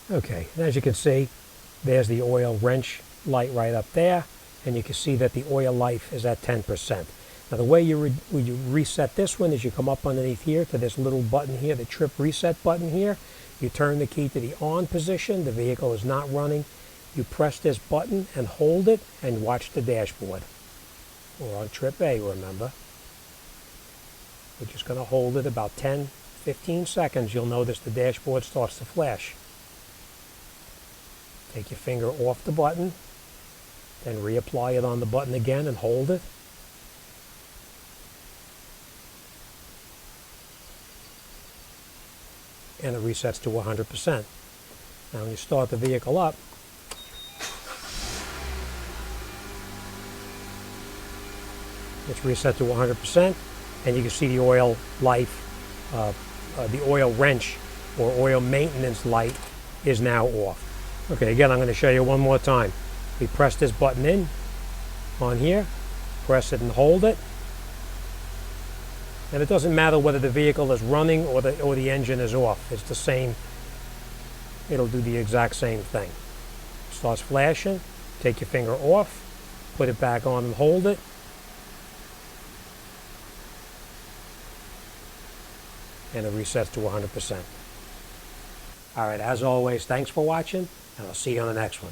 Okay, and as you can see, there's the oil wrench light right up there, and you can see that the oil life is at 10%. Now the way you reset this one is you come up underneath here to this little button here, the trip reset button here. You turn the key to the on position, the vehicle is not running. You press this button and hold it and watch the dashboard. We're on trip A, remember. We're just going to hold it about 10-15 seconds. You'll notice the dashboard starts to flash. Take your finger off the button, then reapply it on the button again and hold it. And it resets to 100%. Now when you start the vehicle up, it's reset to 100%, and you can see the oil life, the oil wrench or oil maintenance light is now off. Okay, again, I'm going to show you one more time. We press this button in on here, press it and hold it, and it doesn't matter whether the vehicle is running or the engine is off. It's the same. It'll do the exact same thing. Starts flashing, take your finger off, put it back on and hold it. And it resets to 100%. All right, as always, thanks for watching, and I'll see you on the next one.